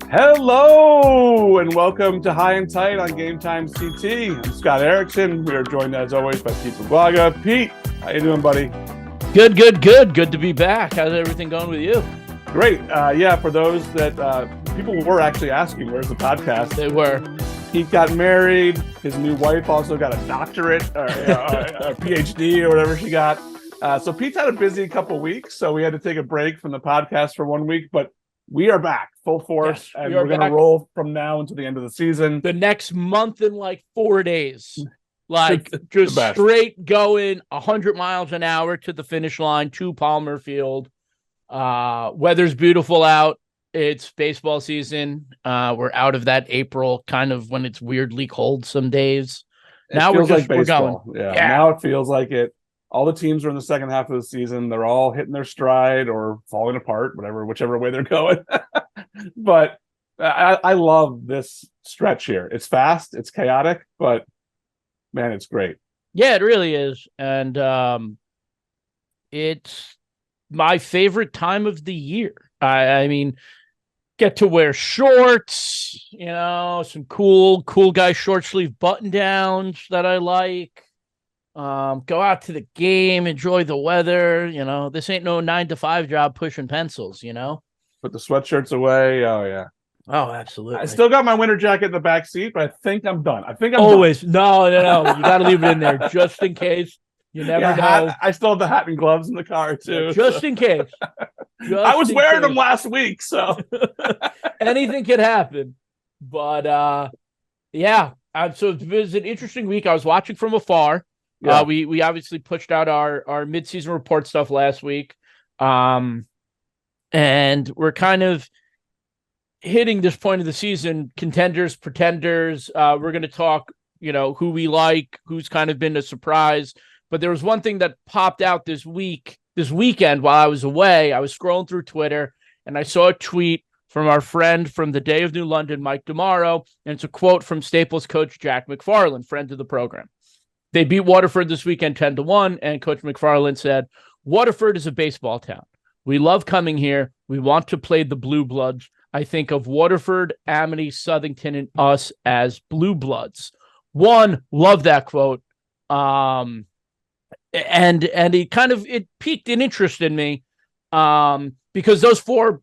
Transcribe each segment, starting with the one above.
Hello and welcome to High and Tight on GameTimeCT. I'm Scott Ericson. We are joined as always by Pete Paguaga. Pete, how you doing, buddy? Good. Good to be back. How's everything going with you? Great. For those that people were actually asking, where's the podcast? They were. Pete got married. His new wife also got a doctorate or a PhD or whatever she got. So Pete's had a busy couple weeks, so we had to take a break from the podcast for 1 week, but we are back full force, and we're going to roll from now until the end of the season. The next month and 4 days. Just straight going 100 miles an hour to the finish line to Palmer Field. Weather's beautiful out. It's baseball season. We're out of that April kind of when it's weirdly cold some days. Now we're going. Yeah, now it feels like it. All the teams are in the second half of the season. They're all hitting their stride or falling apart, whichever way they're going. But I love this stretch here. It's fast, it's chaotic, but man, it's great. Yeah, it really is. And it's my favorite time of the year. I mean, get to wear shorts, some cool guy short sleeve button downs that I like. Go out to the game, enjoy the weather. This ain't no 9-to-5 job pushing pencils, Put the sweatshirts away. Oh, yeah. Oh, absolutely. I still got my winter jacket in the back seat, but I think I'm done. Always. Done. No. You got to leave it in there just in case. You never know. I still have the hat and gloves in the car, too. Just in case. I was wearing them last week, so. Anything could happen. But, so it was an interesting week. I was watching from afar. Yeah. We obviously pushed out our mid-season report stuff last week. And we're kind of hitting this point of the season, contenders, pretenders. We're going to talk, who we like, who's kind of been a surprise. But there was one thing that popped out this weekend while I was away. I was scrolling through Twitter and I saw a tweet from our friend from the Day of New London, Mike DeMauro. And it's a quote from Staples coach Jack McFarland, friend of the program. They beat Waterford this weekend 10-1, and Coach McFarland said, "Waterford is a baseball town. We love coming here. We want to play the Bluebloods. I think of Waterford, Amity, Southington, and us as Bluebloods." One, love that quote. And it piqued an interest in me because those four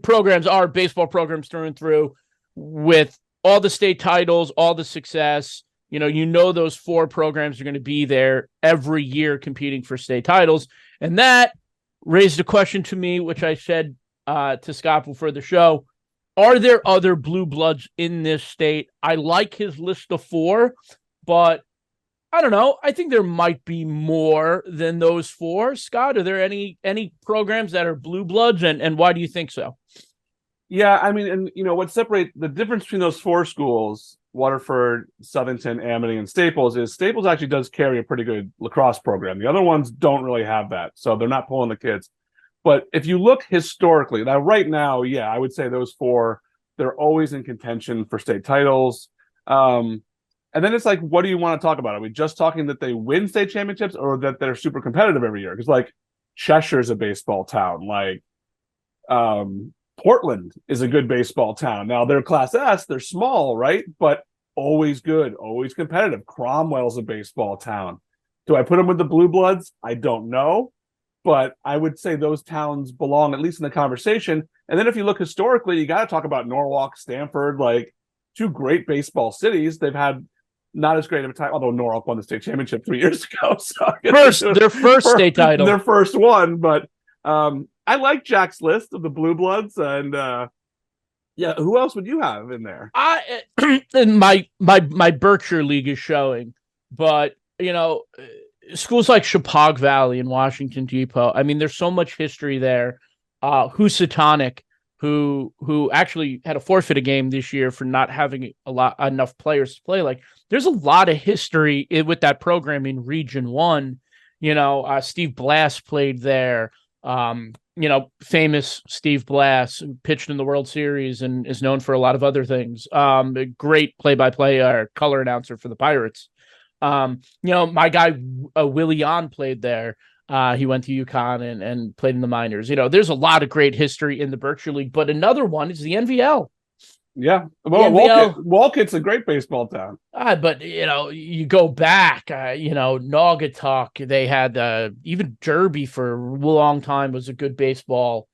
programs are baseball programs through and through with all the state titles, all the success. Those four programs are going to be there every year competing for state titles. And that raised a question to me, which I said to Scott before the show. Are there other Blue Bloods in this state? I like his list of four, but I don't know. I think there might be more than those four. Scott, are there any programs that are Blue Bloods, and why do you think so? Yeah, I mean, and what separates the difference between those four schools, Waterford, Southington, Amity, and Staples, is Staples actually does carry a pretty good lacrosse program. The other ones don't really have that, so they're not pulling the kids. But if you look historically, now right now, yeah, I would say those four, they're always in contention for state titles. And then it's like, what do you want to talk about? Are we just talking that they win state championships or that they're super competitive every year? Because Cheshire's a baseball town. Portland is a good baseball town. Now they're Class S, they're small, right? But always good, always competitive. Cromwell's a baseball town. Do I put them with the Blue Bloods? I don't know. But I would say those towns belong at least in the conversation. And then if you look historically, you got to talk about Norwalk, Stamford, two great baseball cities. They've had not as great of a time, although Norwalk won the state championship 3 years ago. So their first state title. Their first one, but I like Jack's list of the Blue Bloods, and who else would you have in there? My Berkshire League is showing, but schools like Chippewa Valley and Washington Depot. I mean, there's so much history there. Housatonic, who actually had to forfeit a game this year for not having enough players to play. There's a lot of history with that program in Region 1. Steve Blass played there. Famous Steve Blass, who pitched in the World Series and is known for a lot of other things. A great play-by-play or color announcer for the Pirates. My guy Willie Yon played there. He went to UConn and played in the minors. There's a lot of great history in the Berkshire League, but another one is the NVL. Yeah. Well, Wolcott's a great baseball town. But you go back, Naugatuck, they had even Derby for a long time was a good baseball.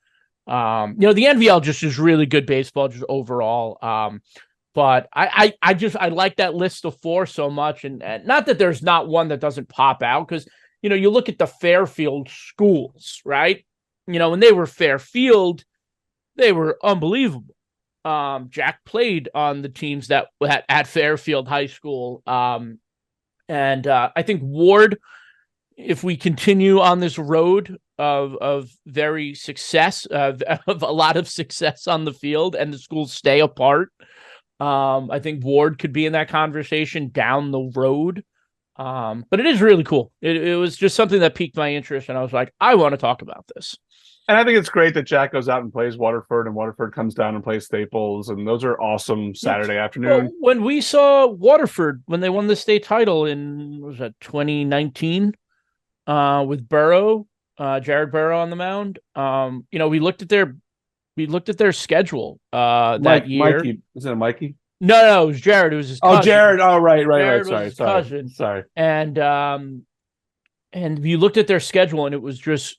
The NVL just is really good baseball just overall. But I like that list of 4 so much, and not that there's not one that doesn't pop out, because you look at the Fairfield schools, right? When they were Fairfield, they were unbelievable. Jack played on the teams that at Fairfield High School. And I think Ward, if we continue on this road of very success, of a lot of success on the field, and the schools stay apart, I think Ward could be in that conversation down the road. But it is really cool. It was just something that piqued my interest, and I was like, I want to talk about this. And I think it's great that Jack goes out and plays Waterford, and Waterford comes down and plays Staples, and those are awesome Saturday afternoon. Well, when we saw Waterford, when they won the state title in, what was that, 2019, with Burrow, Jared Burrow on the mound, we looked at their schedule that year. Mikey. Is it a Mikey? No, it was Jared. It was his cousin. Oh, Jared. Oh, right. Sorry. And we looked at their schedule, and it was just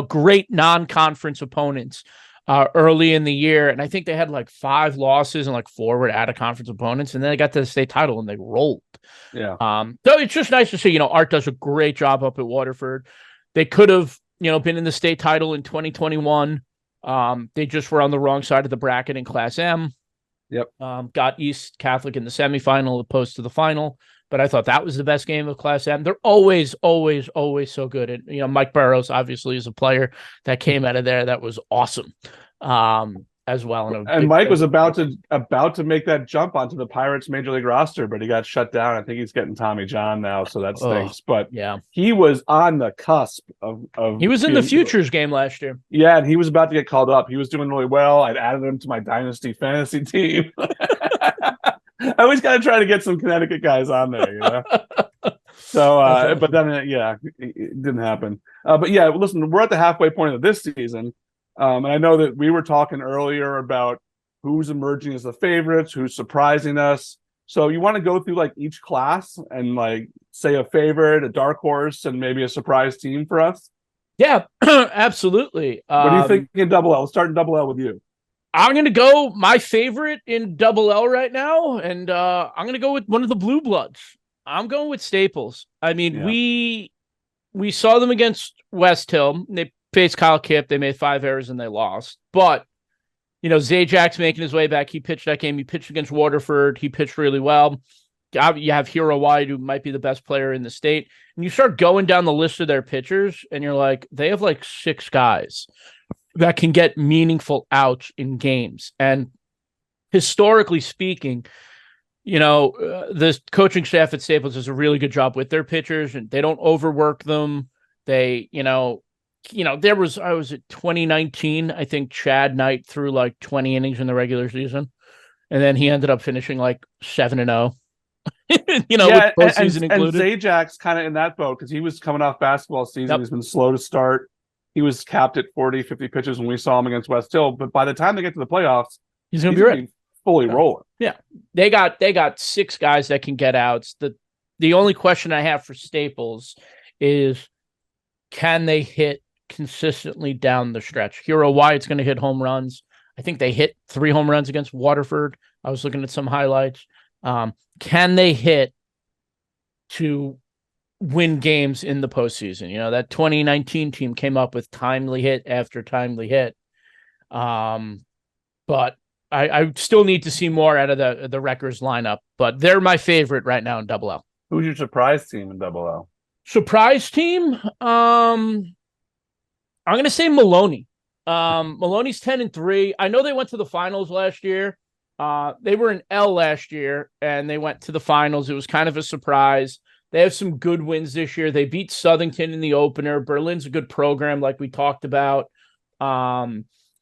great non-conference opponents early in the year. And I think they had like 5 losses and like 4 were out of conference opponents. And then they got to the state title and they rolled. Yeah. So it's just nice to see, Art does a great job up at Waterford. They could have, been in the state title in 2021. They just were on the wrong side of the bracket in Class M. Yep. Got East Catholic in the semifinal opposed to the final. But I thought that was the best game of Class M. They're always, always, always so good. And, Mike Burrows obviously is a player that came out of there that was awesome as well. And Mike was about to make that jump onto the Pirates Major League roster, but he got shut down. I think he's getting Tommy John now, so that stinks. But yeah, he was on the cusp of he was in the Futures game last year. Yeah, and he was about to get called up. He was doing really well. I'd added him to my Dynasty fantasy team. I always got to try to get some Connecticut guys on there, So, but then, it didn't happen. But yeah, listen, we're at the halfway point of this season. And I know that we were talking earlier about who's emerging as the favorites, who's surprising us. So you want to go through like each class and like say a favorite, a dark horse, and maybe a surprise team for us? Yeah, absolutely. What do you think in Double L? Let's start in Double L with you. I'm going to go my favorite in Double L right now, and I'm going to go with one of the Bluebloods. I'm going with Staples. I mean, we saw them against West Hill. They faced Kyle Kipp. They made 5 errors, and they lost. But, Zajac making his way back. He pitched that game. He pitched against Waterford. He pitched really well. You have Hero White, who might be the best player in the state. And you start going down the list of their pitchers, and you're like, they have like 6 guys that can get meaningful outs in games. And historically speaking, the coaching staff at Staples does a really good job with their pitchers, and they don't overwork them. They, there was 2019, I think Chad Knight threw like 20 innings in the regular season, and then he ended up finishing like 7-0. With postseason included. And Zajac's kind of in that boat because he was coming off basketball season. Yep. He's been slow to start. He was capped at 40, 50 pitches when we saw him against West Hill. But by the time they get to the playoffs, he's going to be ready. Fully rolling. Yeah. They got 6 guys that can get outs. The only question I have for Staples is, can they hit consistently down the stretch? Hero Wyatt's going to hit home runs. I think they hit 3 home runs against Waterford. I was looking at some highlights. Can they hit to win games in the postseason? That 2019 team came up with timely hit after timely hit. But I still need to see more out of the Wreckers lineup, but they're my favorite right now in Double L. Who's your surprise team in Double L? Surprise team? I'm going to say Maloney. Maloney's 10-3. I know they went to the finals last year. They were in L last year, and they went to the finals. It was kind of a surprise. They have some good wins this year. They beat Southington in the opener. Berlin's a good program, like we talked about.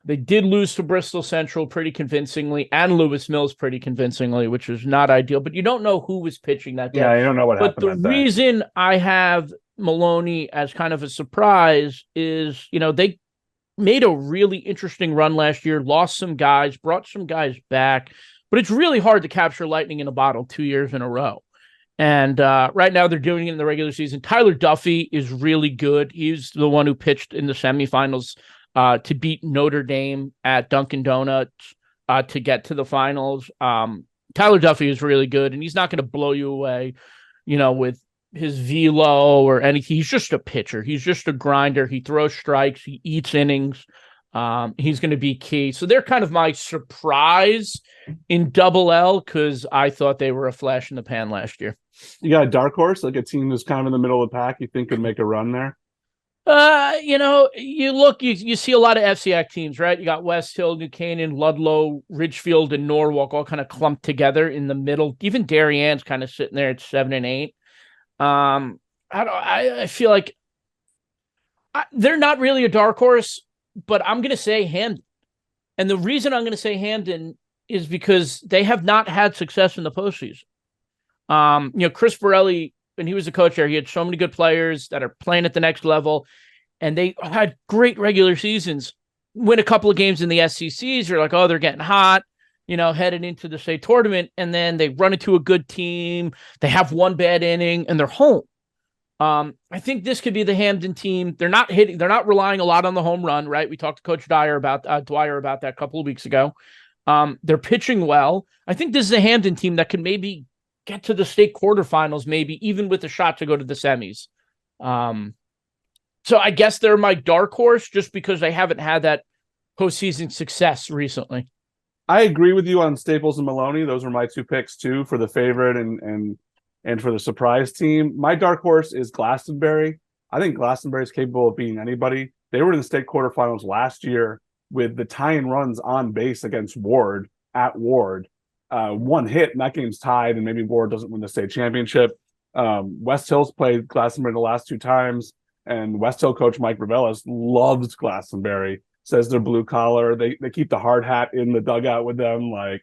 They did lose to Bristol Central pretty convincingly and Lewis Mills pretty convincingly, which was not ideal, but you don't know who was pitching that day. Yeah, you don't know what but happened the that day. reason I have Maloney as kind of a surprise is, they made a really interesting run last year, lost some guys, brought some guys back, but it's really hard to capture lightning in a bottle 2 years in a row. And right now they're doing it in the regular season. Tyler Duffy is really good. He's the one who pitched in the semifinals to beat Notre Dame at Dunkin' Donuts to get to the finals. Tyler Duffy is really good, and he's not going to blow you away, with his velo or anything. He's just a pitcher. He's just a grinder. He throws strikes. He eats innings. He's going to be key. So they're kind of my surprise in Double L because I thought they were a flash in the pan last year. You got a dark horse, like a team that's kind of in the middle of the pack you think could make a run there? You look, you see a lot of FCX teams, right? You got West Hill, New Canaan, Ludlow, Ridgefield, and Norwalk all kind of clumped together in the middle. Even Darienne's kind of sitting there at 7 and 8. I feel like they're not really a dark horse, but I'm going to say Hamden. And the reason I'm going to say Hamden is because they have not had success in the postseason. Chris Borelli, when he was the coach there, he had so many good players that are playing at the next level, and they had great regular seasons. Win a couple of games in the SECs, you're like, oh, they're getting hot, heading into the state tournament, and then they run into a good team. They have one bad inning, and they're home. I think this could be the Hamden team. They're not relying a lot on the home run, right? We talked to Coach Dwyer about that a couple of weeks ago. They're pitching well. I think this is a Hamden team that can maybe get to the state quarterfinals, maybe even with a shot to go to the semis. So I guess they're my dark horse just because they haven't had that postseason success recently. I agree with you on Staples and Maloney. Those are my two picks too for the favorite and for the surprise team. My dark horse is Glastonbury. I think Glastonbury is capable of beating anybody. They were in the state quarterfinals last year with the tying runs on base against Ward at Ward. One hit and that game's tied, and maybe Ward doesn't win the state championship. West Hill's played Glastonbury the last 2 times, and West Hill coach Mike Ravelis loves Glastonbury, says they're blue collar. They keep the hard hat in the dugout with them. Like,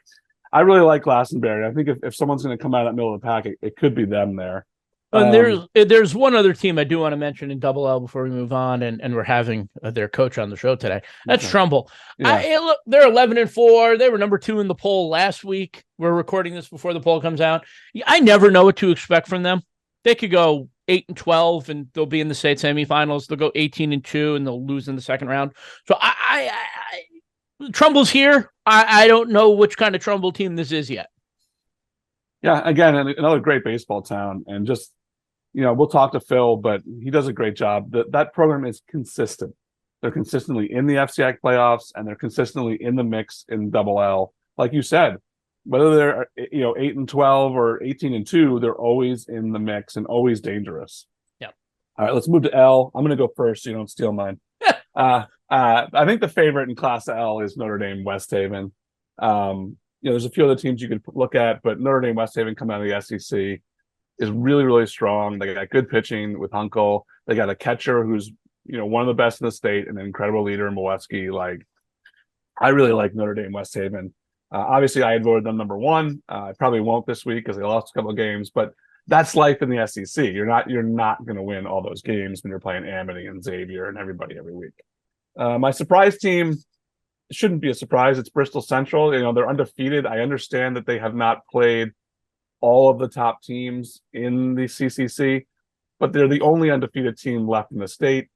I really like Glastonbury. I think if someone's going to come out of that middle of the pack, it could be them there. And there's one other team I do want to mention in Double L before we move on, and we're having their coach on the show today. That's Trumbull. Yeah. They're 11-4. They were number 2 in the poll last week. We're recording this before the poll comes out. I never know what to expect from them. They could go 8-12 and they'll be in the state semifinals. They'll go 18-2 and they'll lose in the second round. So Trumbull's here. I don't know which kind of Trumbull team this is yet. Yeah, again, another great baseball town, and just. We'll talk to Phil, but he does a great job. That program is consistent. They're consistently in the FCX playoffs, and they're consistently in the mix in Double L. Like you said, whether they're 8-12 or 18-2, they're always in the mix and always dangerous. Yeah. All right, let's move to L. I'm going to go first, so you don't steal mine. I think the favorite in Class L is Notre Dame West Haven. There's a few other teams you could look at, but Notre Dame West Haven coming out of the SEC. Is really, really strong. They got good pitching with Hunkel. They got a catcher who's, one of the best in the state, and an incredible leader in Milwaukee. Like, I really like Notre Dame West Haven. Obviously, I had voted them number 1. I probably won't this week because they lost a couple of games, but that's life in the SEC. You're not going to win all those games when you're playing Amity and Xavier and everybody every week. My surprise team shouldn't be a surprise. It's Bristol Central. They're undefeated. I understand that they have not played all of the top teams in the CCC, but they're the only undefeated team left in the state.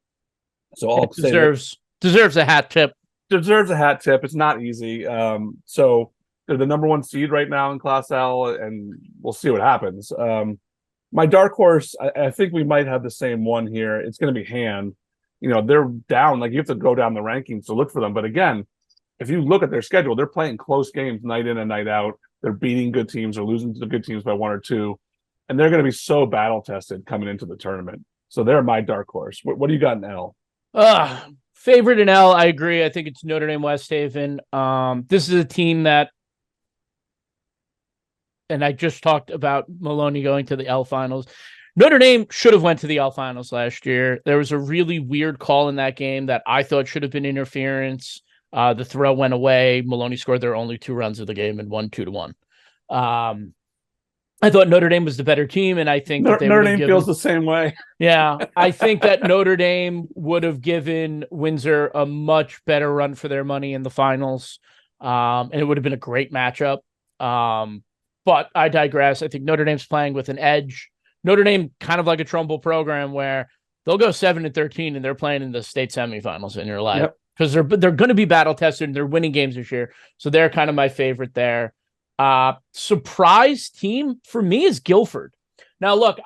So I'll say deserves a hat tip. Deserves a hat tip. It's not easy. So they're the number 1 seed right now in Class L, and we'll see what happens. My dark horse, I think we might have the same one here. It's going to be Hand. They're down. Like, you have to go down the rankings to look for them. But again, if you look at their schedule, they're playing close games night in and night out. They're beating good teams or losing to the good teams by 1 or 2. And they're going to be so battle-tested coming into the tournament. So they're my dark horse. What do you got in L? Favorite in L, I agree. I think it's Notre Dame West Haven. This is a team that, and I just talked about Maloney going to the L finals. Notre Dame should have went to the L finals last year. There was a really weird call in that game that I thought should have been interference. The throw went away. Maloney scored their only 2 runs of the game and won 2-1. I thought Notre Dame was the better team, and I think that Notre Dame feels the same way. Yeah, I think that Notre Dame would have given Windsor a much better run for their money in the finals, and it would have been a great matchup. But I digress. I think Notre Dame's playing with an edge. Notre Dame, kind of like a Trumbull program, where they'll go 7-13 and they're playing in the state semifinals, and you're like, because they're going to be battle tested and they're winning games this year, so they're kind of my favorite there. Surprise team for me is Guilford. Now, look,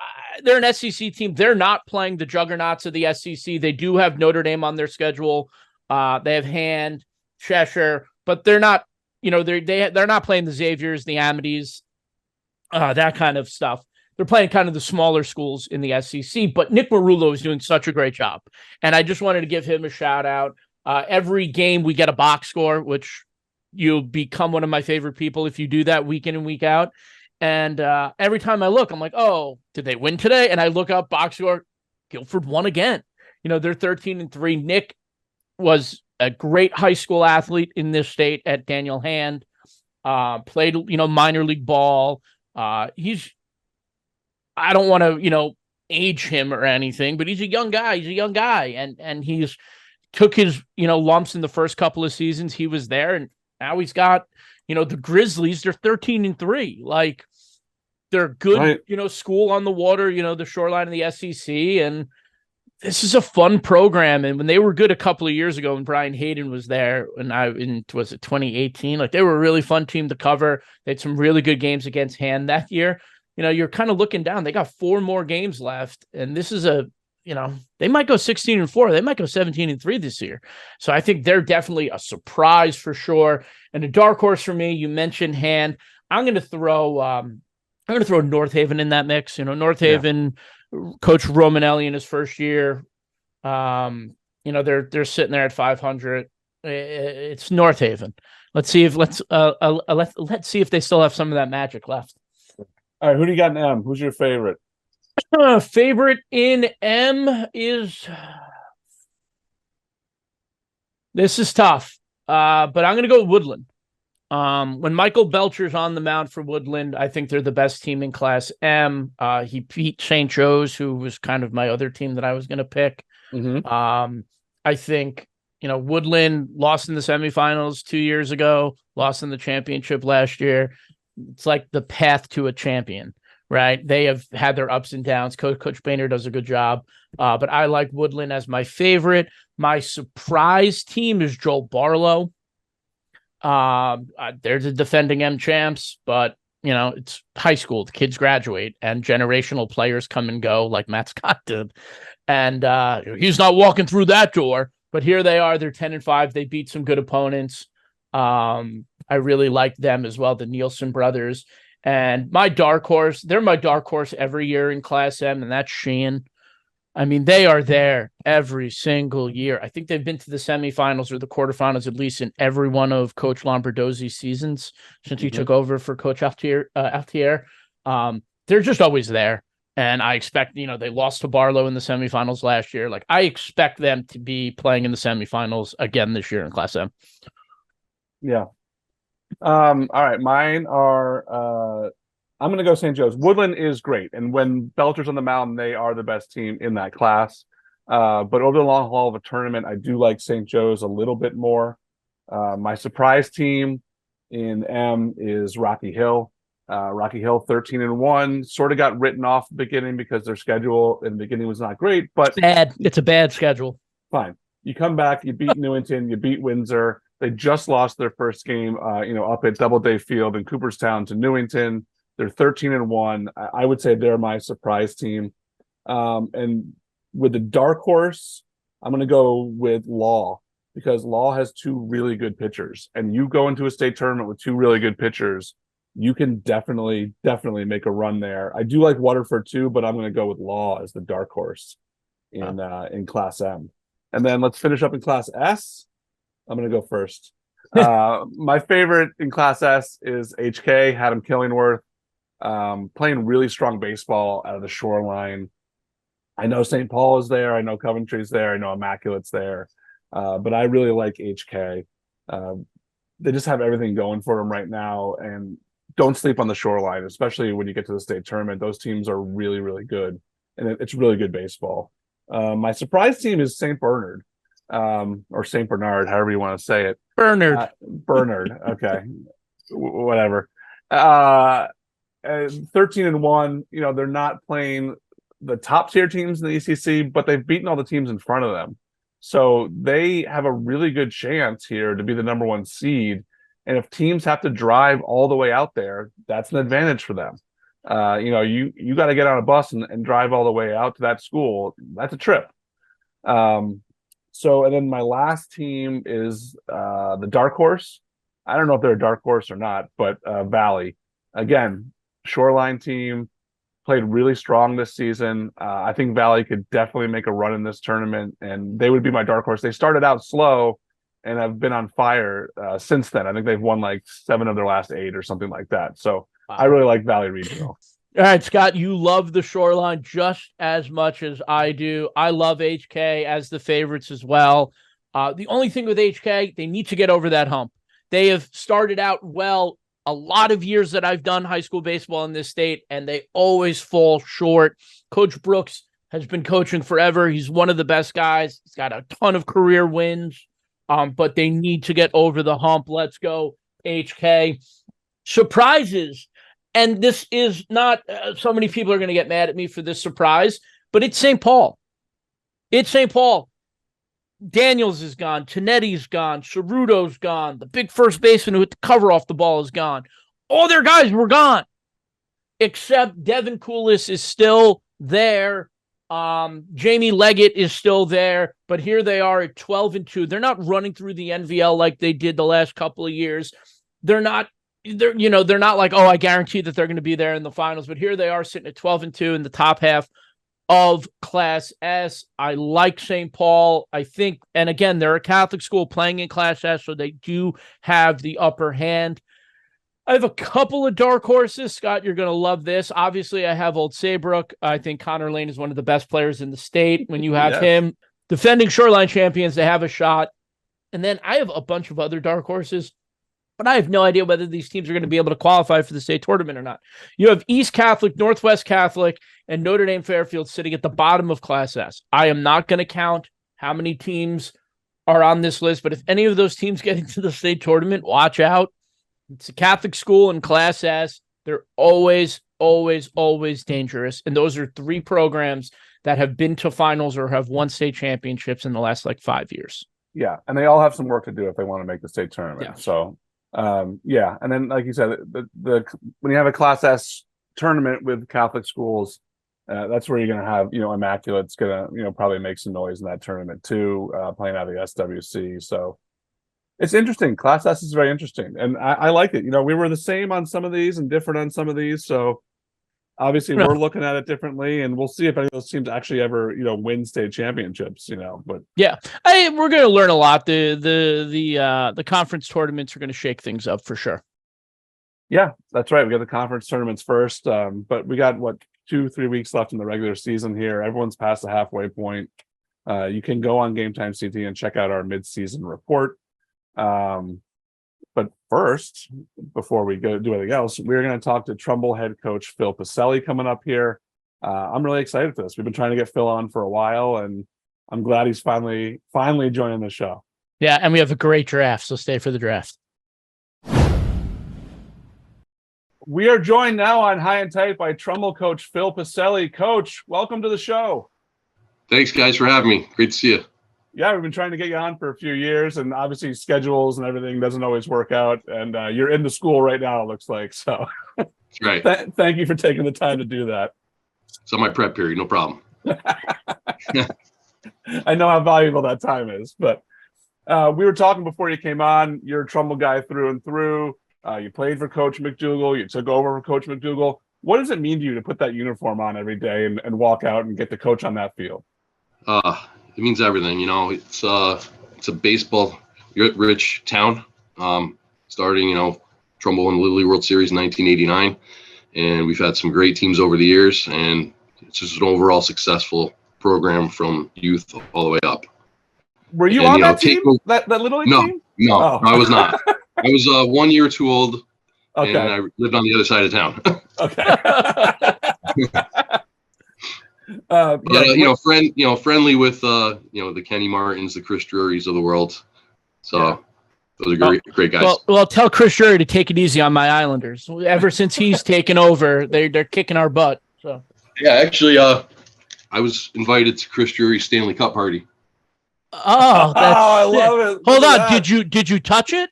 they're an SEC team. They're not playing the juggernauts of the SEC. They do have Notre Dame on their schedule. They have Hand, Cheshire, but they're not, they're not playing the Xaviers, the Amities, that kind of stuff. They're playing kind of the smaller schools in the SEC, but Nick Marullo is doing such a great job. And I just wanted to give him a shout out. Every game we get a box score, which you'll become one of my favorite people if you do that week in and week out. And every time I look, I'm like, oh, did they win today? And I look up box score, Guilford won again. They're 13-3. Nick was a great high school athlete in this state at Daniel Hand. Played, minor league ball. I don't want to, age him or anything, but he's a young guy. And he's took his, lumps in the first couple of seasons he was there. And now he's got, the Grizzlies, they're 13-3. Like, they're good, right. School on the water, the shoreline of the SEC. And this is a fun program. And when they were good a couple of years ago, when Brian Hayden was there, was it 2018? Like, they were a really fun team to cover. They had some really good games against Hand that year. You're kind of looking down. They got 4 more games left. And this is they might go 16-4. They might go 17-3 this year. So I think they're definitely a surprise for sure. And a dark horse for me, you mentioned Hand. I'm going to throw North Haven in that mix. North Haven, Coach Romanelli in his first year. They're sitting there at 500. It's North Haven. Let's see if they still have some of that magic left. All right, who do you got in M? Who's your favorite? Favorite in M is, this is tough, but I'm going to go with Woodland. When Michael Belcher's on the mound for Woodland, I think they're the best team in Class M. He beat St. Joe's, who was kind of my other team that I was going to pick. Mm-hmm. I think, Woodland lost in the semifinals 2 years ago, lost in the championship last year. It's like the path to a champion. Right. They have had their ups and downs. Coach Boehner does a good job. But I like Woodland as my favorite. My surprise team is Joel Barlow. They're the defending M champs, but it's high school. The kids graduate and generational players come and go like Matt Scott did. And he's not walking through that door, but here they are. They're 10-5. They beat some good opponents. I really like them as well. The Nielsen brothers. And my dark horse, they're my dark horse every year in Class M, and that's Sheehan. I mean, they are there every single year. I think they've been to the semifinals or the quarterfinals, at least in every one of Coach Lombardozzi's seasons since he took over for Coach Altier. They're just always there. And I expect, they lost to Barlow in the semifinals last year. Like, I expect them to be playing in the semifinals again this year in Class M. Yeah. All right, mine are I'm gonna go St. Joe's. Woodland is great, and when Belcher's on the mound, they are the best team in that class. But over the long haul of a tournament, I do like St. Joe's a little bit more. My surprise team in M is Rocky Hill. Rocky Hill 13-1, sort of got written off at the beginning because their schedule in the beginning was not great, but it's a bad schedule. Fine. You come back, you beat Newington, you beat Windsor. They just lost their first game, up at Doubleday Field in Cooperstown to Newington. They're 13-1. I would say they're my surprise team. And with the dark horse, I'm going to go with Law because Law has 2 really good pitchers. And you go into a state tournament with 2 really good pitchers, you can definitely make a run there. I do like Waterford too, but I'm going to go with Law as the dark horse in Class M. And then let's finish up in Class S. I'm going to go first. My favorite in Class S is HK, Haddam Killingworth, playing really strong baseball out of the shoreline. I know St. Paul is there. I know Coventry's there. I know Immaculate's there. But I really like HK. They just have everything going for them right now, and don't sleep on the Shoreline, especially when you get to the state tournament. Those teams are really, really good, and it's really good baseball. My surprise team is St. Bernard, or St. Bernard, however you want to say it. Bernard. Bernard. Okay. Whatever. 13-1, they're not playing the top tier teams in the ECC, but they've beaten all the teams in front of them. So they have a really good chance here to be the number 1 seed. And if teams have to drive all the way out there, that's an advantage for them. You got to get on a bus and drive all the way out to that school. That's a trip. And then my last team is the Dark Horse. I don't know if they're a dark horse or not, but Valley. Again, Shoreline team, played really strong this season. I think Valley could definitely make a run in this tournament, and they would be my dark horse. They started out slow and have been on fire since then. I think they've won like 7 of their last 8 or something like that. So wow. I really like Valley Regional. All right, Scott, you love the Shoreline just as much as I do. I love HK as the favorites as well. The only thing with HK, they need to get over that hump. They have started out well a lot of years that I've done high school baseball in this state, and they always fall short. Coach Brooks has been coaching forever. He's one of the best guys. He's got a ton of career wins, but they need to get over the hump. Let's go, HK. Surprises, and this is not, so many people are going to get mad at me for this surprise, but it's St. Paul. It's St. Paul. Daniels is gone. Tonetti's gone. Ceruto's gone. The big first baseman who hit the cover off the ball is gone. All their guys were gone, except Devin Coolis is still there. Jamie Leggett is still there, but here they are at 12-2. They're not running through the NVL like they did the last couple of years. They're not like, oh, I guarantee that they're going to be there in the finals, but here they are sitting at 12-2 in the top half of Class S. I like St. Paul. I think, and again, they're a Catholic school playing in Class S, so they do have the upper hand. I have a couple of dark horses. Scott, you're going to love this. Obviously, I have Old Saybrook. I think Connor Lane is one of the best players in the state. When you have him, defending Shoreline champions, they have a shot. And then I have a bunch of other dark horses, but I have no idea whether these teams are going to be able to qualify for the state tournament or not. You have East Catholic, Northwest Catholic, and Notre Dame Fairfield sitting at the bottom of Class S. I am not going to count how many teams are on this list, but if any of those teams get into the state tournament, watch out. It's a Catholic school in Class S. They're always, always, always dangerous. And those are 3 programs that have been to finals or have won state championships in the last 5 years. Yeah, and they all have some work to do if they want to make the state tournament. Yeah. So, and then like you said, the when you have a Class S tournament with Catholic schools, that's where you're going to have, Immaculate's going to, probably make some noise in that tournament too, playing out of the SWC. So it's interesting. Class S is very interesting, and I like it. We were the same on some of these and different on some of these. So obviously we're looking at it differently, and we'll see if any of those teams actually ever, win state championships. But yeah, we're going to learn a lot. The conference tournaments are going to shake things up for sure. Yeah, that's right. We got the conference tournaments first, but we got 2-3 weeks left in the regular season here. Everyone's past the halfway point. You can go on GameTimeCT and check out our mid-season report. But first, before we go do anything else, we're going to talk to Trumbull head coach Phil Pacelli coming up here. I'm really excited for this. We've been trying to get Phil on for a while, and I'm glad he's finally joining the show. Yeah, and we have a great draft, so stay for the draft. We are joined now on High and Tight by Trumbull coach Phil Pacelli. Coach, welcome to the show. Thanks, guys, for having me. Great to see you. Yeah, we've been trying to get you on for a few years, and obviously schedules and everything doesn't always work out. And you're in the school right now, it looks like. So that's right. Thank you for taking the time to do that. It's on my prep period, no problem. I know how valuable that time is. But we were talking before you came on. You're a Trumbull guy through and through. You played for Coach McDougal. You took over for Coach McDougal. What does it mean to you to put that uniform on every day and walk out and get to coach on that field? It means everything. It's a baseball rich town. Starting, Trumbull in the Little League World Series in 1989, and we've had some great teams over the years, and it's just an overall successful program from youth all the way up. Were you on that team? That Little League team? No, Oh. I was not. I was 1 year too old, Okay. and I lived on the other side of town. Okay. Friendly with the Kenny Martins, the Chris Drurys of the world. So those are great guys. Well, tell Chris Drury to take it easy on my Islanders. Ever since he's taken over, they're kicking our butt. So yeah, actually, I was invited to Chris Drury's Stanley Cup party. Oh, I love it. Hold on, did you touch it?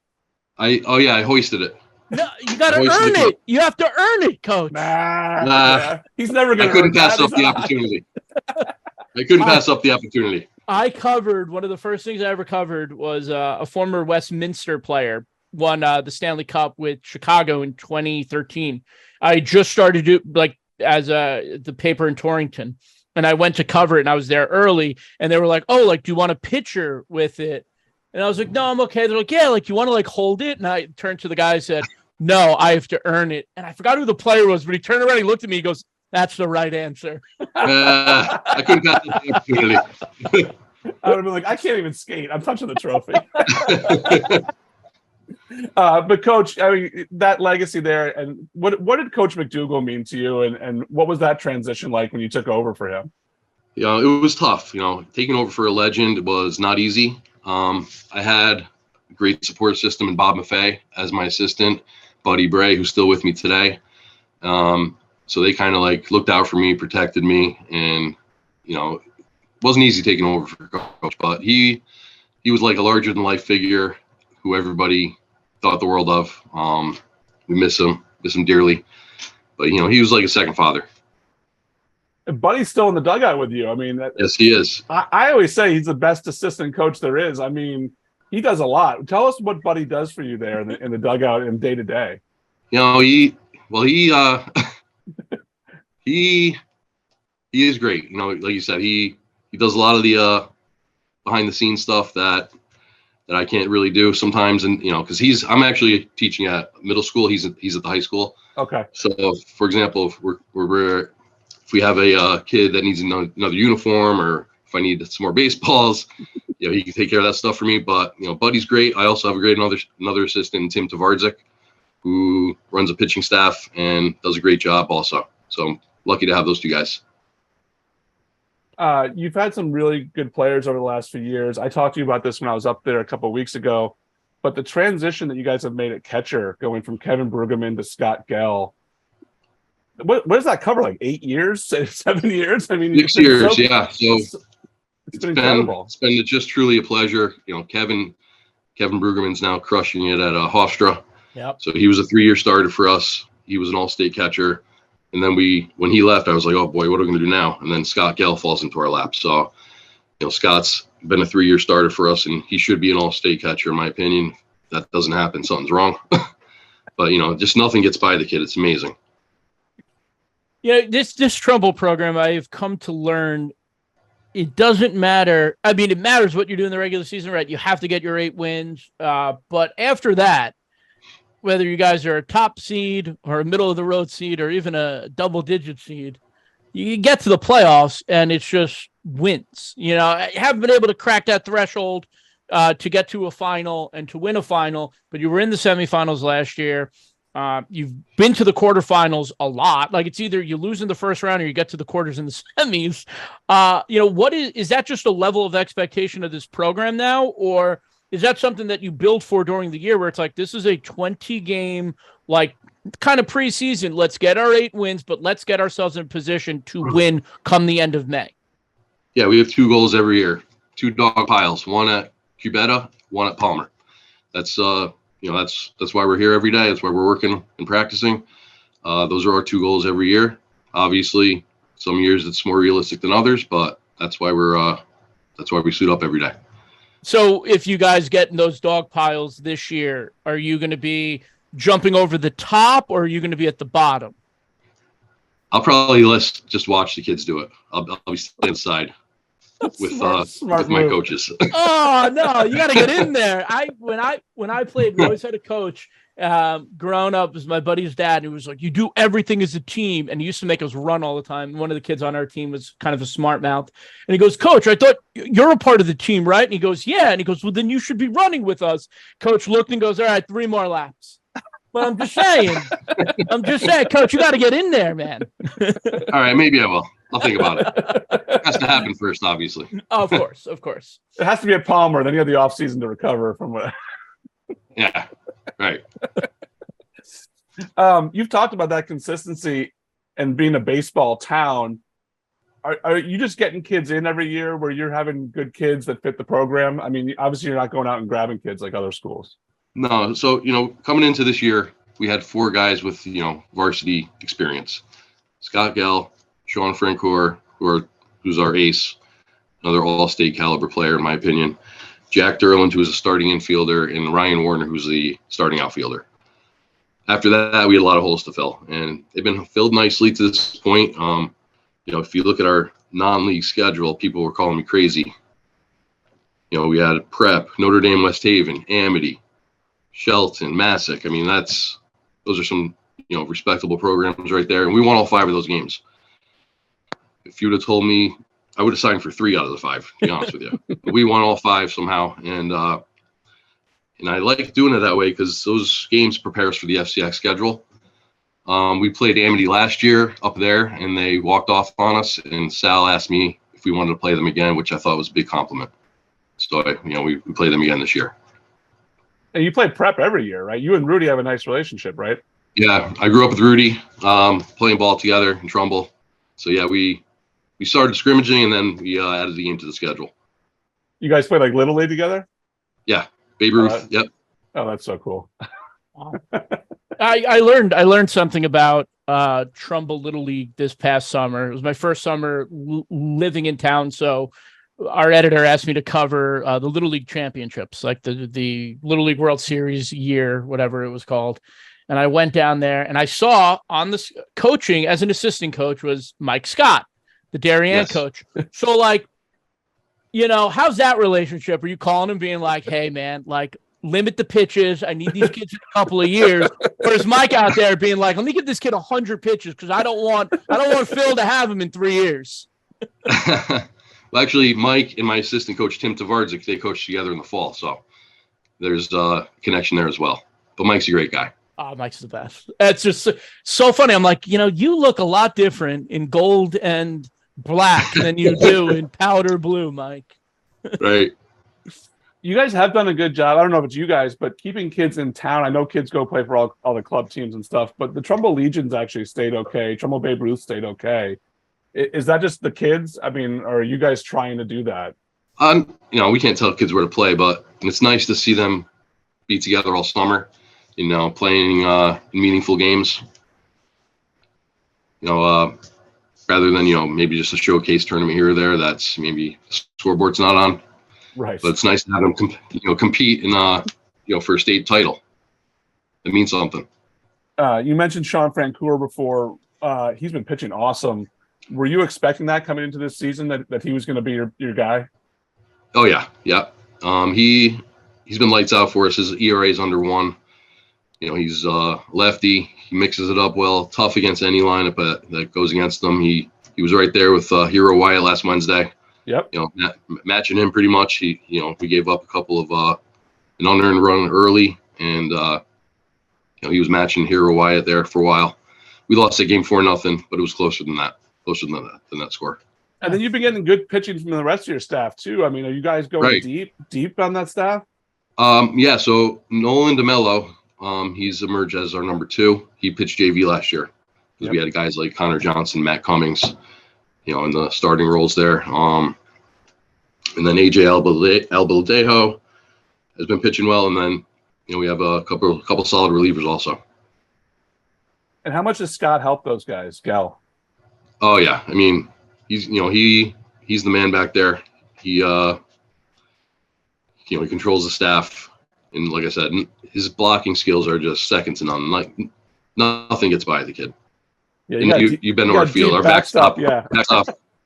I hoisted it. No, you got to earn it. You have to earn it, Coach. Nah. He's never going to. I couldn't pass up the opportunity. I covered one of the first things I ever covered was a former Westminster player won the Stanley Cup with Chicago in 2013. I just started to as the paper in Torrington, and I went to cover it, and I was there early, and they were like, "Oh, do you want a picture with it?" And I was like, "No, I'm okay." They're like, "Yeah, you want to hold it?" And I turned to the guy and said, "No, I have to earn it." And I forgot who the player was, but he turned around, he looked at me, he goes, "That's the right answer." I couldn't pass up the opportunity. I would have been like, I can't even skate. I'm touching the trophy. But Coach, I mean, that legacy there, and what did Coach McDougall mean to you, and what was that transition like when you took over for him? It was tough. Taking over for a legend was not easy. I had a great support system in Bob Maffei as my assistant, Buddy Bray, who's still with me today. So they kind of looked out for me, protected me, and it wasn't easy taking over for Coach, but he was like a larger than life figure who everybody thought the world of. We miss him dearly, but he was like a second father. And Buddy's still in the dugout with you. I mean, yes, he is. I always say he's the best assistant coach there is. I mean, he does a lot. Tell us what Buddy does for you there in the dugout and day to day. He is great. Like you said, he does a lot of the behind the scenes stuff that I can't really do sometimes. And, because I'm actually teaching at middle school. He's at the high school. Okay. So for example, if we have a kid that needs another uniform, or if I need some more baseballs, he can take care of that stuff for me. But, Buddy's great. I also have a great another assistant, Tim Tavardzik, who runs a pitching staff and does a great job also. So I'm lucky to have those two guys. You've had some really good players over the last few years. I talked to you about this when I was up there a couple of weeks ago, but the transition that you guys have made at catcher, going from Kevin Brueggemann to Scott Gell, what does that cover? 8 years, 7 years? I mean, 6 years, yeah. So it's been incredible. It's been just truly a pleasure. Kevin Brueggemann's now crushing it at Hofstra. Yep. So he was a 3-year starter for us. He was an all-state catcher. And then when he left, I was like, oh boy, what are we going to do now? And then Scott Gell falls into our lap. So, Scott's been a 3-year starter for us, and he should be an all-state catcher, in my opinion. If that doesn't happen, something's wrong. But, just nothing gets by the kid. It's amazing. This Trumbull program, I've come to learn, it doesn't matter. I mean, it matters what you do in the regular season, right? You have to get your 8 wins. But after that, whether you guys are a top seed or a middle of the road seed or even a double digit seed, you get to the playoffs and it's just wins. I haven't been able to crack that threshold to get to a final and to win a final, but you were in the semifinals last year. You've been to the quarterfinals a lot. It's either you lose in the first round or you get to the quarters in the semis. What is that just a level of expectation of this program now, or is that something that you build for during the year where it's this is a 20-game, kind of preseason? Let's get our 8 wins, but let's get ourselves in position to win come the end of May. Yeah, we have 2 goals every year, 2 dog piles, one at Cubetta, one at Palmer. That's that's why we're here every day. That's why we're working and practicing. Those are our 2 goals every year. Obviously, some years it's more realistic than others, but that's why we suit up every day. So if you guys get in those dog piles this year, are you going to be jumping over the top, or are you going to be at the bottom? I'll probably just watch the kids do it. I'll be staying inside with my coaches. Oh no, you got to get in there. When I played, we always had a coach, growing up was my buddy's dad, who was like, you do everything as a team. And he used to make us run all the time. One of the kids on our team was kind of a smart mouth. And he goes, Coach, I thought you're a part of the team, right? And he goes, yeah. And he goes, well, then you should be running with us. Coach looked and goes, all right, 3 more laps. But I'm just saying, Coach, you got to get in there, man. All right, maybe I will. I'll think about it. It has to happen first, obviously. Of course. It has to be at Palmer. Then you have the off season to recover from what. Yeah, right. You've talked about that consistency and being a baseball town. Are you just getting kids in every year where you're having good kids that fit the program? I mean, obviously you're not going out and grabbing kids like other schools. No, so coming into this year, we had 4 guys with varsity experience: Scott Gell, Sean Francoeur, who's our ace, another all-state caliber player in my opinion, Jack Derland, who's a starting infielder, and Ryan Warner, who's the starting outfielder. After that, we had a lot of holes to fill, and they've been filled nicely to this point. If you look at our non-league schedule, people were calling me crazy. We had Prep, Notre Dame, West Haven, Amity, Shelton, Massac. I mean, those are some respectable programs right there, and we won all 5 of those games. If you would have told me, I would have signed for 3 out of the 5, to be honest with you. But we won all 5 somehow, and I like doing it that way because those games prepare us for the FCX schedule. We played Amity last year up there, and they walked off on us, and Sal asked me if we wanted to play them again, which I thought was a big compliment. So, we played them again this year. And you play Prep every year, right? You and Rudy have a nice relationship, right? Yeah, I grew up with Rudy, playing ball together in Trumbull. So, yeah, we started scrimmaging, and then we added the game to the schedule. You guys play like Little League together? Yeah, Babe Ruth, yep. Oh, that's so cool. I learned something about Trumbull Little League this past summer. It was my first summer living in town, so our editor asked me to cover the Little League championships, like the Little League World Series year, whatever it was called. And I went down there, and I saw on the coaching as an assistant coach was Mike Scott, the Darien coach. So, how's that relationship? Are you calling him being like, hey, man, limit the pitches. I need these kids in a couple of years. Or is Mike out there being like, let me give this kid 100 pitches because I don't want Phil to have him in 3 years. Well, actually, Mike and my assistant coach, Tim Tavardzik, they coached together in the fall. So there's a connection there as well. But Mike's a great guy. Oh, Mike's the best. It's just so funny. I'm like, you look a lot different in gold and black than you do in powder blue, Mike. Right. You guys have done a good job. I don't know if it's you guys, but keeping kids in town. I know kids go play for all the club teams and stuff, but the Trumbull Legions actually stayed okay. Trumbull Babe Ruth stayed okay. Is that just the kids? I mean, or are you guys trying to do that? We can't tell kids where to play, but it's nice to see them be together all summer, playing in meaningful games. Rather than, maybe just a showcase tournament here or there that's maybe the scoreboard's not on. Right. But it's nice to have them compete in for a state title. It means something. You mentioned Sean Francoeur before. He's been pitching awesome. Were you expecting that coming into this season that he was going to be your guy? Oh yeah. He's been lights out for us. His ERA is under 1. He's lefty. He mixes it up well. Tough against any lineup that goes against him. He was right there with Hero Wyatt last Wednesday. Yep. Matching him pretty much. We gave up a couple of an unearned run early, and he was matching Hero Wyatt there for a while. We lost that game 4-0, but it was closer than that score. And then you've been getting good pitching from the rest of your staff too. I mean, are you guys going deep on that staff? Yeah. So Nolan DeMello, he's emerged as our number 2. He pitched JV last year because we had guys like Connor Johnson, Matt Cummings, in the starting roles there. And then AJ Albaldejo has been pitching well, and then we have a couple solid relievers also. And how much does Scott help those guys, Gal? Oh yeah, I mean he's the man back there. He he controls the staff, and like I said, his blocking skills are just second to none. Like nothing gets by the kid. Yeah, you've been to our field, our backstop. Yeah.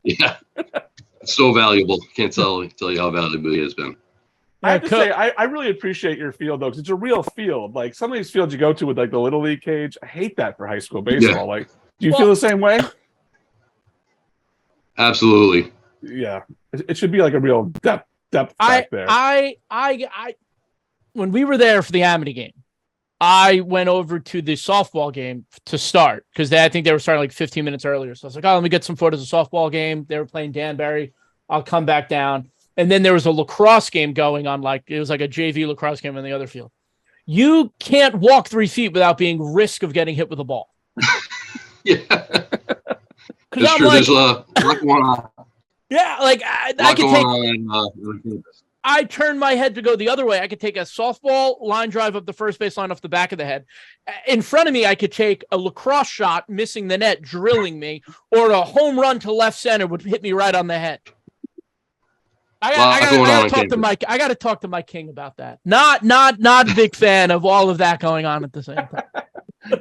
It's so valuable. Can't tell you how valuable he has been. I have to say, I really appreciate your field though, because it's a real field. Like some of these fields you go to with like the little league cage, I hate that for high school baseball. Yeah. Like, do you feel the same way? Absolutely. Yeah, it should be like a real depth back there. When we were there for the Amity game, I went over to the softball game to start because I think they were starting like 15 minutes earlier. So I was like, oh, let me get some photos of the softball game. They were playing Danbury. I'll come back down. And then there was a lacrosse game going on. It was like a JV lacrosse game on the other field. You can't walk 3 feet without being risk of getting hit with a ball. Yeah. That's true. There's a lot going on. Yeah, like I turn my head to go the other way. I could take a softball line drive up the first base line off the back of the head. In front of me, I could take a lacrosse shot, missing the net, drilling me, or a home run to left center would hit me right on the head. I got to talk to Mike King about that. Not a big fan of all of that going on at the same time.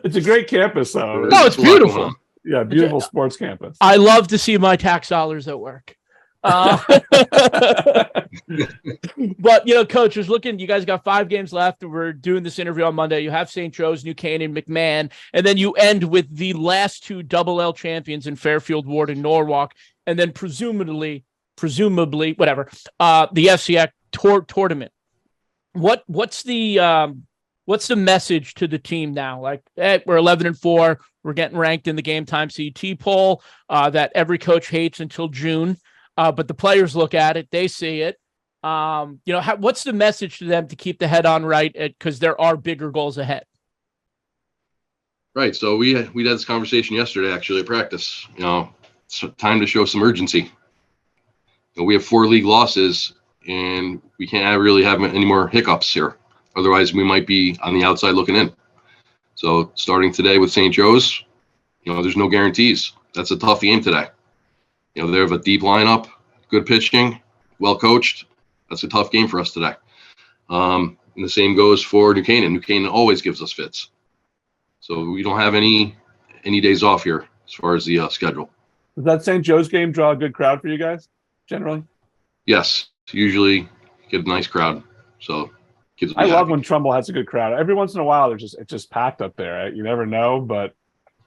It's a great campus, though. No, it's beautiful. Yeah, beautiful sports campus. I love to see my tax dollars at work. But, Coach, was looking, you guys got 5 games left. We're doing this interview on Monday. You have St. Joe's, New Canaan, McMahon, and then you end with the last 2 double L champions in Fairfield Ward and Norwalk, and then presumably, whatever, the FCX tournament. What's the message to the team now? Like, we're 11-4. We're getting ranked in the GameTimeCT poll that every coach hates until June. But the players look at it, they see it. What's the message to them to keep the head on right? Because there are bigger goals ahead. Right. So we had this conversation yesterday, actually, at practice. It's time to show some urgency. We have 4 league losses, and we can't really have any more hiccups here. Otherwise, we might be on the outside looking in. So starting today with St. Joe's, there's no guarantees. That's a tough game today. They have a deep lineup, good pitching, well coached. That's a tough game for us today. And the same goes for New Canaan. New Canaan always gives us fits. So we don't have any days off here as far as the schedule. Does that St. Joe's game draw a good crowd for you guys, generally? Yes, usually get a nice crowd. So I love when Trumbull has a good crowd. Every once in a while, it's just packed up there. Right? You never know, but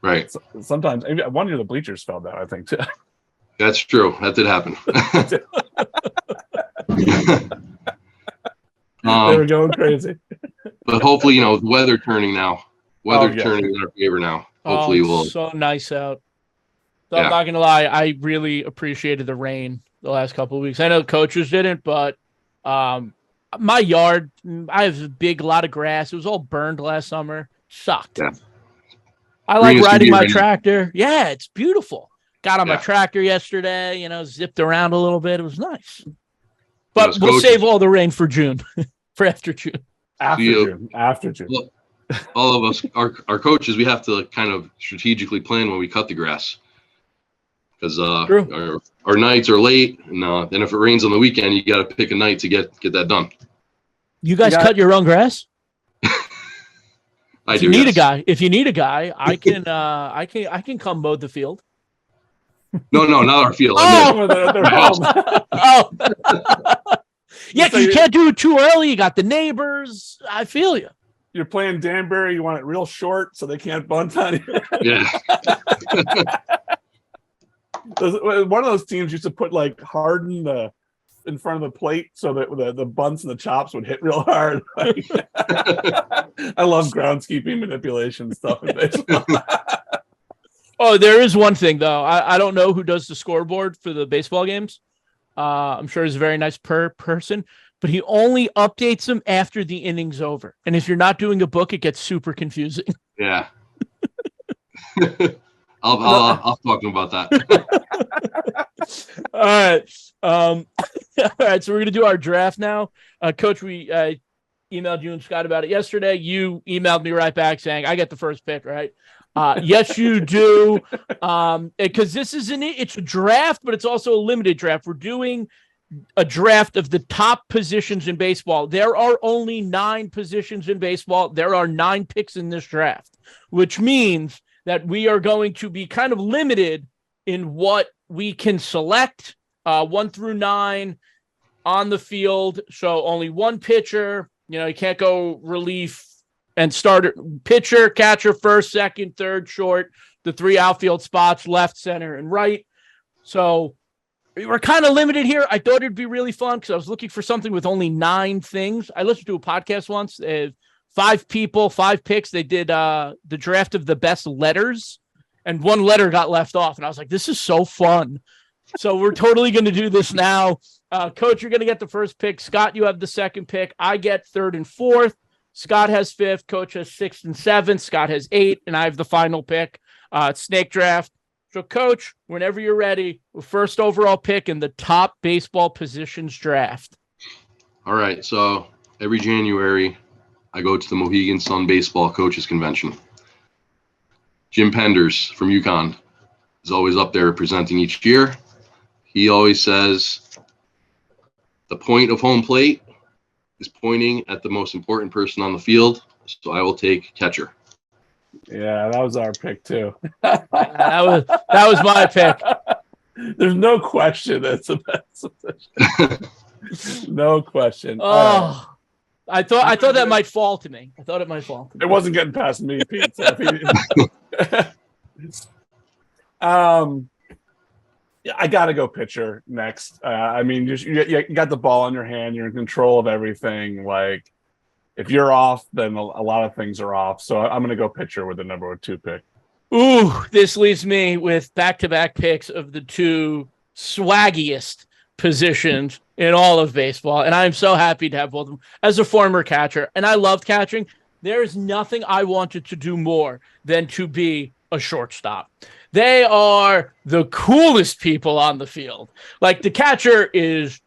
right. Sometimes one year the bleachers fell down, I think, too. That's true. That did happen. They were going crazy. But hopefully, the weather turning now. Turning in our favor now. Hopefully, we'll. So nice out. So Yeah. I'm not gonna lie. I really appreciated the rain the last couple of weeks. I know coaches didn't, but my yard, I have a lot of grass. It was all burned last summer. Sucked. Yeah. I like riding my tractor. Yeah, it's beautiful. Got on my tractor yesterday, zipped around a little bit. It was nice. But we'll save all the rain for June, for after June. After June. Well, all of us, our coaches, we have to kind of strategically plan when we cut the grass. Because our nights are late, and then if it rains on the weekend, you got to pick a night to get that done. You guys cut your own grass? If you need a guy, I can come mow the field. No, not our field. Oh, yeah, because you can't do it too early. You got the neighbors. I feel you. You're playing Danbury. You want it real short so they can't bunt on you. Yeah. One of those teams used to put Harden in front of the plate so that the bunts and the chops would hit real hard. I love groundskeeping manipulation stuff in baseball. Oh, there is one thing though. I don't know who does the scoreboard for the baseball games. I'm sure he's a very nice person, but he only updates them after the inning's over. And if you're not doing a book, it gets super confusing. Yeah. I'll talk to him about that. All right. All right. So we're going to do our draft now. Coach, we emailed you and Scott about it yesterday. You emailed me right back saying, I get the first pick, right? Yes, you do. Because it's a draft, but it's also a limited draft. We're doing a draft of the top positions in baseball. There are only 9 positions in baseball. There are 9 picks in this draft, which means that we are going to be kind of limited in what we can select, 1 through 9. on the field. So only one pitcher. You can't go relief and starter. Pitcher, catcher, first, second, third, short. The 3 outfield spots, left, center, and right. So we're kind of limited here. I thought it'd be really fun because I was looking for something with only 9 things. I listened to a podcast once. 5 people, 5 picks. They did the draft of the best letters, and 1 letter got left off. And I was like, this is so fun. So we're totally going to do this now. Coach, you're going to get the first pick. Scott, you have the second pick. I get 3rd and 4th. Scott has 5th. Coach has 6th and 7th. Scott has 8th. And I have the final pick. Snake draft. So, Coach, whenever you're ready, first overall pick in the top baseball positions draft. All right. So every January, I go to the Mohegan Sun Baseball Coaches Convention. Jim Penders from UConn is always up there presenting each year. He always says, the point of home plate is pointing at the most important person on the field. So I will take catcher. Yeah, that was our pick too. that was my pick. There's no question that's the best position. No question. Oh, I thought that might fall to me. I thought it might fall to me. It wasn't getting past me, Pete. So I got to go pitcher next. I mean, you got the ball in your hand. You're in control of everything. Like, if you're off, then a lot of things are off. So I'm going to go pitcher with the number 2 pick. Ooh, this leaves me with back-to-back picks of the 2 swaggiest positions in all of baseball. And I'm so happy to have both of them. As a former catcher, and I loved catching, there is nothing I wanted to do more than to be a shortstop. They are the coolest people on the field. Like, the catcher is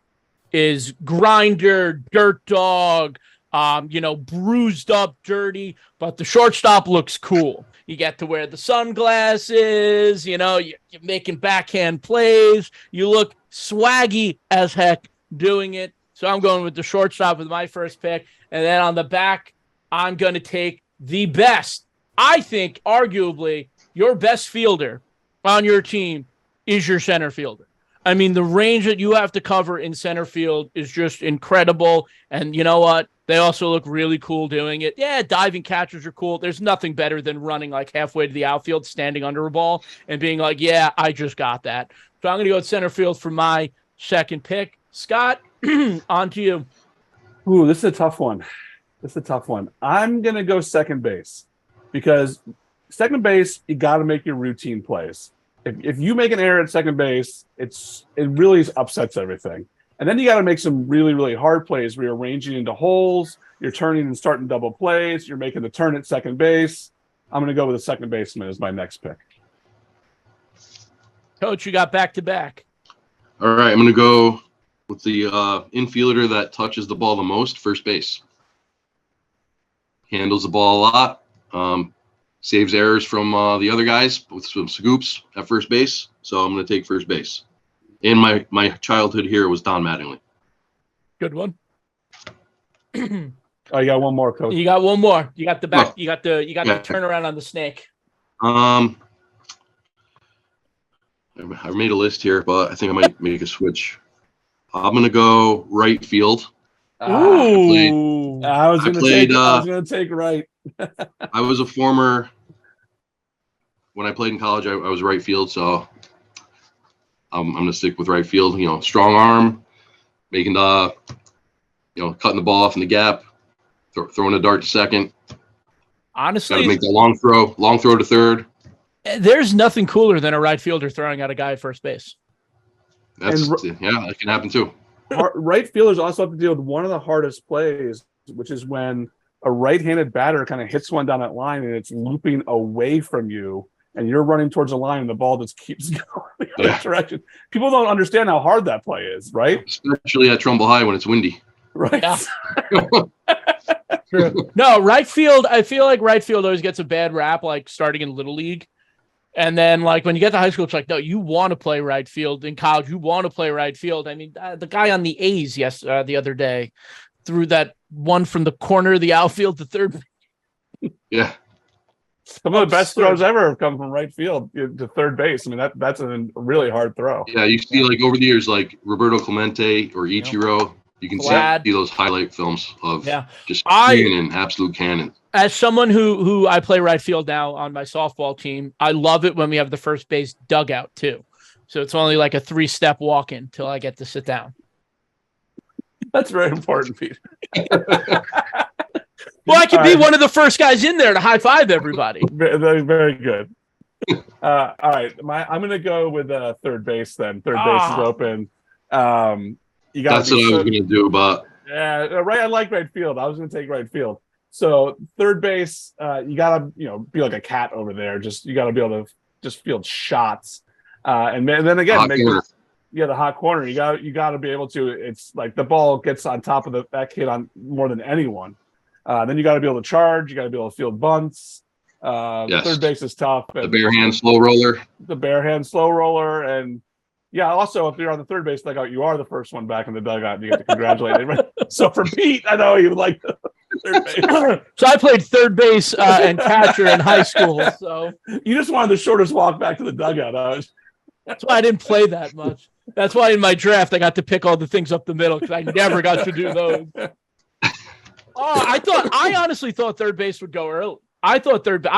grinder, dirt dog, bruised up, dirty, but the shortstop looks cool. You get to wear the sunglasses, you're making backhand plays. You look swaggy as heck doing it. So I'm going with the shortstop with my first pick. And then on the back, I'm going to take the best. I think, arguably, your best fielder on your team is your center fielder. I mean, the range that you have to cover in center field is just incredible. And you know what? They also look really cool doing it. Yeah, diving catchers are cool. There's nothing better than running like halfway to the outfield, standing under a ball, and being like, yeah, I just got that. So I'm going to go with center field for my second pick. Scott, on to you. Ooh, this is a tough one. I'm going to go second base because second base, you got to make your routine plays. If you make an error at second base, it really upsets everything. And then you got to make some really, really hard plays where you're arranging into holes, you're turning and starting double plays, you're making the turn at second base. I'm going to go with a second baseman as my next pick. Coach, you got back-to-back. All right, I'm going to go with the infielder that touches the ball the most, first base. Handles the ball a lot, saves errors from the other guys with some scoops at first base. So I'm going to take first base. And my childhood hero was Don Mattingly. Good one. Oh, you got one more, Coach. You got one more. You got the back. You got the turnaround on the snake. I made a list here, but I think I might make a switch. I'm gonna go right field. Ooh. I was gonna take right. I was a former. When I played in college, I was right field, so I'm gonna stick with right field. Strong arm, making the, cutting the ball off in the gap, throwing a dart to second. Honestly, got to make the long throw to third. There's nothing cooler than a right fielder throwing at a guy at first base. That can happen too. Right fielders also have to deal with one of the hardest plays, which is when a right-handed batter kind of hits one down that line and it's looping away from you, and you're running towards the line and the ball just keeps going the other direction. People don't understand how hard that play is, right? Especially at Trumbull High when it's windy. Right. Yeah. True. No, right field, I feel like right field always gets a bad rap, like starting in Little League. And then, like, when you get to high school, it's like, no, you want to play right field. In college, you want to play right field. I mean, the guy on the A's the other day threw that one from the corner of the outfield to third. Yeah. Some of the best throws ever have come from right field to third base. I mean, that's a really hard throw. Yeah, you see like over the years, like Roberto Clemente or Ichiro, you can see those highlight films of just an absolute cannon. As someone who I play right field now on my softball team, I love it when we have the first base dugout too. So it's only like a 3-step walk in till I get to sit down. That's very important, Peter. Well, I could be one of the first guys in there to high five everybody. Very, very good. All right, I'm going to go with third base then. Third base is open. You got. That's what I was going to do, but right. I like right field. I was going to take right field. So third base, you got to be like a cat over there. You got to be able to just field shots, and then again the hot corner. You got to be able to. It's like the ball gets on top of that kid on more than anyone. Then you got to be able to charge. You got to be able to field bunts. Third base is tough. The bare hand slow roller. And also if you're on the third base dugout, you are the first one back in the dugout. And you get to congratulate him. So for Pete, I know he would like the third base. So I played third base and catcher in high school. So you just wanted the shortest walk back to the dugout. That's why I didn't play that much. That's why in my draft I got to pick all the things up the middle because I never got to do those. I honestly thought third base would go early. I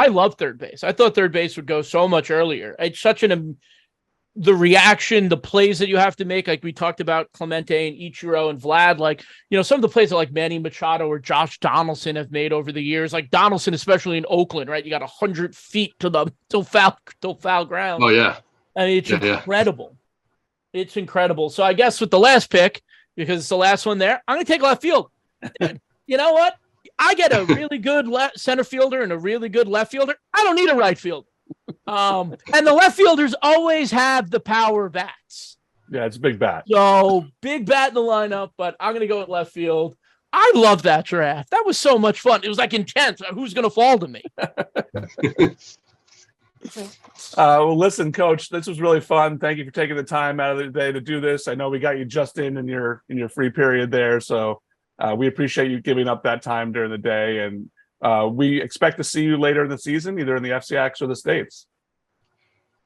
love third base. I thought third base would go so much earlier. It's such the reaction, the plays that you have to make, like we talked about Clemente and Ichiro and Vlad, like, some of the plays that like Manny Machado or Josh Donaldson have made over the years, like Donaldson, especially in Oakland, right? You got 100 feet till foul ground. Oh yeah. I mean, it's incredible. It's incredible. So I guess with the last pick, because it's the last one there, I'm going to take left field. You know what? I get a really good center fielder and a really good left fielder. I don't need a right fielder. And the left fielders always have the power bats. Yeah, it's a big bat. So big bat in the lineup, but I'm going to go with left field. I love that draft. That was so much fun. It was like intense. Who's going to fall to me? Well, listen, Coach, this was really fun. Thank you for taking the time out of the day to do this. I know we got you just in your free period there, so we appreciate you giving up that time during the day, and we expect to see you later in the season, either in the FCX or the States.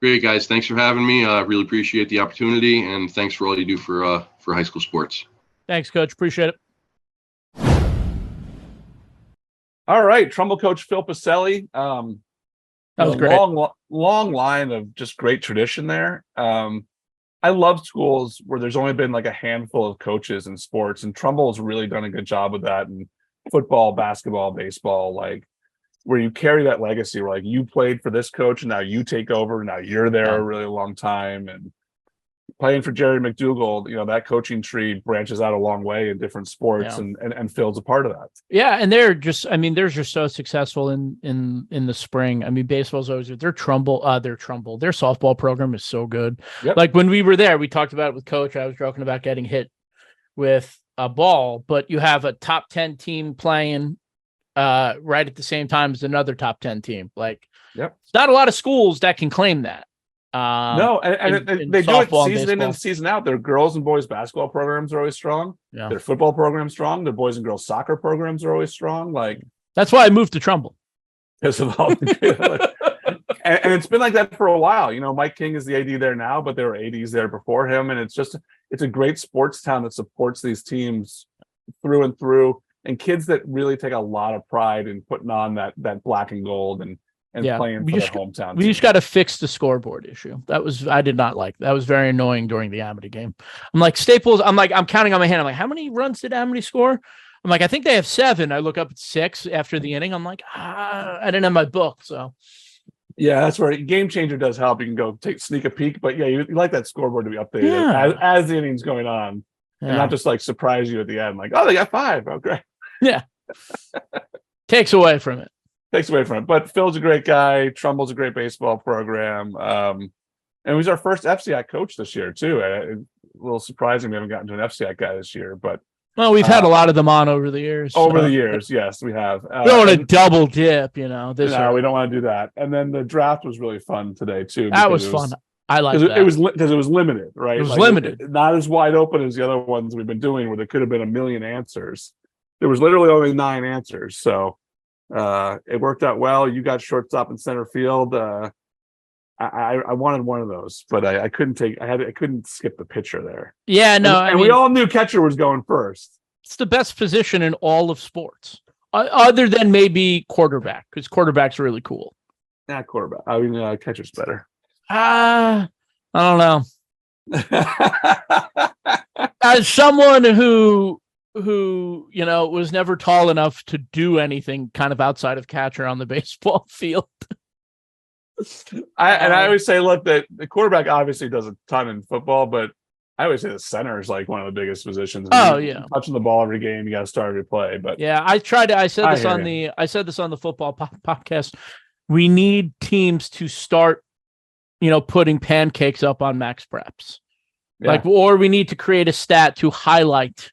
Great, guys. Thanks for having me. I really appreciate the opportunity, and thanks for all you do for high school sports. Thanks, Coach. Appreciate it. All right, Trumbull coach Phil Pacelli. That was great. Long line of just great tradition there. I love schools where there's only been like a handful of coaches in sports, and Trumbull has really done a good job with that in football, basketball, baseball, like where you carry that legacy where like you played for this coach and now you take over, now you're there a really long time. And playing for Jerry McDougal, that coaching tree branches out a long way in different sports, and Phil's a part of that. Yeah, and they're just so successful in the spring. I mean, baseball's always their Trumbull. Their softball program is so good. Yep. Like when we were there, we talked about it with Coach. I was joking about getting hit with a ball, but you have a top 10 team playing right at the same time as another top 10 team. Like, it's not a lot of schools that can claim that. No, and they do it season in and season out. Their girls and boys basketball programs are always strong. Yeah. Their football programs strong. Their boys and girls soccer programs are always strong. Like, that's why I moved to Trumbull. Because of all the and it's been like that for a while. Mike King is the AD there now, but there were ADs there before him, and it's a great sports town that supports these teams through and through, and kids that really take a lot of pride in putting on that black and gold and playing for their hometown. We just got to fix the scoreboard issue. I did not like that. Was very annoying during the Amity game. I'm like, Staples, I'm counting on my hand. I'm like, how many runs did Amity score? I'm like, I think they have 7. I look up at 6 after the inning. I'm like, I didn't have my book. So yeah, that's where Game Changer does help. You can go sneak a peek, but yeah, you like that scoreboard to be updated as the inning's going on, and not just like surprise you at the end. Like, oh, they got 5. Oh, great. Yeah. Takes away from it. But Phil's a great guy. Trumbull's a great baseball program. And he's our first FCIAC coach this year, too. A little surprising we haven't gotten to an FCIAC guy this year. But we've had a lot of them on over the years. Yes, we have. We don't want to double dip, we don't want to do that. And then the draft was really fun today, too. That was fun. I like that. Because it was limited, right? It was limited. Not as wide open as the other ones we've been doing where there could have been a million answers. There was literally only 9 answers, so It worked out well. You got shortstop and center field. I wanted one of those, but I couldn't I couldn't skip the pitcher there. Yeah, no, and we all knew catcher was going first. It's the best position in all of sports, other than maybe quarterback, because quarterback's really cool. Quarterback. I mean, catcher's better. I don't know. As someone who was never tall enough to do anything kind of outside of catcher on the baseball field. I always say, look, that the quarterback obviously does a ton in football, but I always say the center is like one of the biggest positions. Yeah, touching the ball every game, you got to start every play. But yeah, I said this on the football podcast. We need teams to start, putting pancakes up on max preps, or we need to create a stat to highlight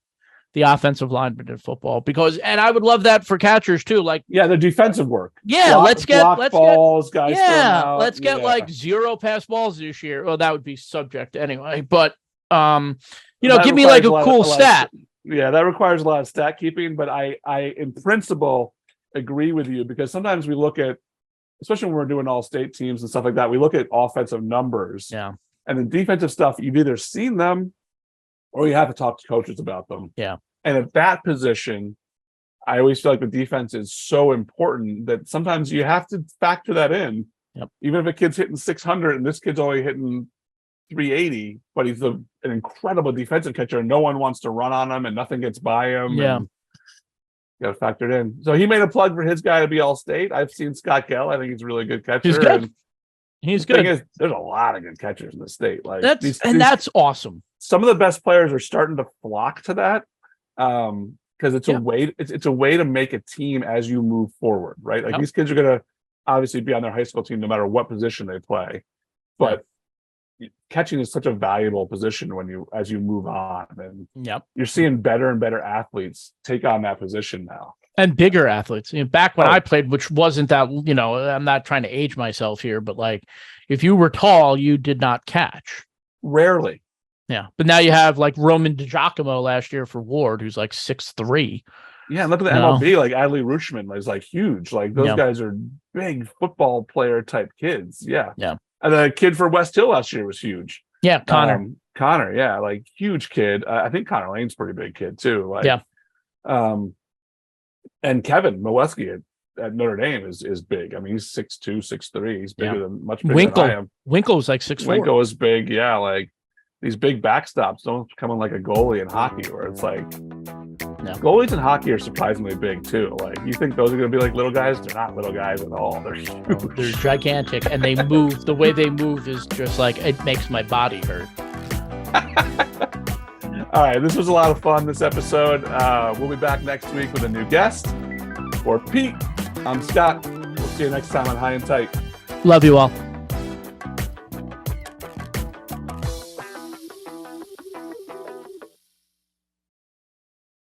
the offensive lineman in football, and I would love that for catchers too. The defensive work. Yeah, let's get balls, guys. Yeah, let's get 0 pass balls this year. Well, that would be subject anyway, but give me like a cool stat. That requires a lot of stat keeping, but I in principle agree with you, because sometimes we look at, especially when we're doing all state teams and stuff like that, we look at offensive numbers. Yeah. And the defensive stuff, you've either seen them or you have to talk to coaches about them. Yeah. And at that position, I always feel like the defense is so important that sometimes you have to factor that in. Yep. Even if a kid's hitting 600 and this kid's only hitting 380, but he's an incredible defensive catcher and no one wants to run on him and nothing gets by him. Yeah. You got to factor it in. So he made a plug for his guy to be All-State. I've seen Scott Gell. I think he's a really good catcher. He's good. He's good. There's a lot of good catchers in the state. That's awesome. Some of the best players are starting to flock to that, because it's a way. It's a way to make a team as you move forward, right? These kids are going to obviously be on their high school team no matter what position they play, but catching is such a valuable position as you move on, and you're seeing better and better athletes take on that position now. And bigger athletes. Back when I played, which wasn't that, I'm not trying to age myself here, but if you were tall, you did not catch. Rarely. Yeah. But now you have Roman DiGiacomo last year for Ward, who's 6'3". Yeah. Look at the MLB, Adley Rutschman is huge. Those guys are big football player type kids. Yeah. Yeah. And the kid for West Hill last year was huge. Yeah. Connor. Yeah. Huge kid. I think Connor Lane's a pretty big kid too. And Kevin Moweski at Notre Dame is big. I mean, he's 6'2", 6'3". He's much bigger than I am. Winkle was 6'4". Winkle is big. Yeah. These big backstops don't come in like a goalie in hockey, where it's goalies in hockey are surprisingly big too. You think those are going to be little guys? They're not little guys at all. They're huge. They're gigantic, and they move. The way they move is just it makes my body hurt. All right, this was a lot of fun, this episode. We'll be back next week with a new guest. For Pete, I'm Scott. We'll see you next time on High and Tight. Love you all.